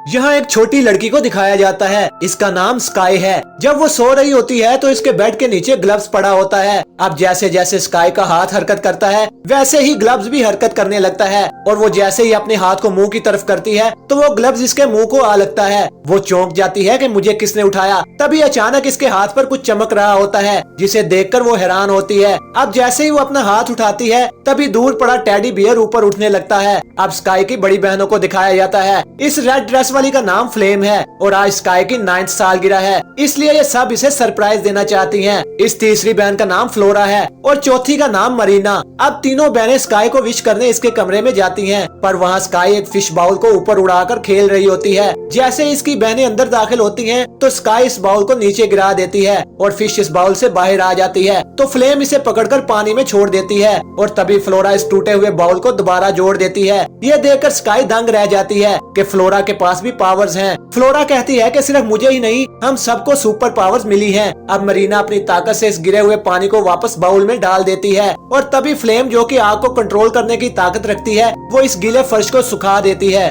यहाँ एक छोटी लड़की को दिखाया जाता है। इसका नाम स्काई है। जब वो सो रही होती है तो इसके बेड के नीचे ग्लव्स पड़ा होता है। अब जैसे जैसे स्काई का हाथ हरकत करता है वैसे ही ग्लव्स भी हरकत करने लगता है और वो जैसे ही अपने हाथ को मुंह की तरफ करती है तो वो ग्लव्स इसके मुंह को आ लगता है। वो चौंक जाती है कि मुझे किसने उठाया। तभी अचानक इसके हाथ पर कुछ चमक रहा होता है जिसे देखकर वो हैरान होती है। अब जैसे ही वो अपना हाथ उठाती है तभी दूर पड़ा टेडी बियर ऊपर उठने लगता है। अब स्काई की बड़ी बहनों को दिखाया जाता है। इस रेड ड्रेस वाली का नाम फ्लेम है और आज स्काई की 9th सालगिरह है, इसलिए ये सब इसे सरप्राइज देना चाहती हैं। इस तीसरी बहन का नाम फ्लोरा है और चौथी का नाम मरीना। अब तीनों बहनें स्काई को विश करने इसके कमरे में जाती हैं, पर वहाँ स्काई एक फिश बाउल को ऊपर उड़ाकर खेल रही होती है। जैसे इसकी बहनें अंदर दाखिल होती हैं तो स्काई इस बाउल को नीचे गिरा देती है और फिश इस बाउल से बाहर आ जाती है। तो फ्लेम इसे पकड़कर पानी में छोड़ देती है और तभी फ्लोरा इस टूटे हुए बाउल को दोबारा जोड़ देती है। ये देखकर स्काई दंग रह जाती है कि फ्लोरा के पास भी पावर्स हैं। फ्लोरा कहती है कि सिर्फ मुझे ही नहीं, हम सबको सुपर पावर्स मिली हैं। अब मरीना अपनी ताकत से इस गिरे हुए पानी को वापस बाउल में डाल देती है और तभी फ्लेम, जो कि आग को कंट्रोल करने की ताकत रखती है, वो इस गीले फर्श को सुखा देती है।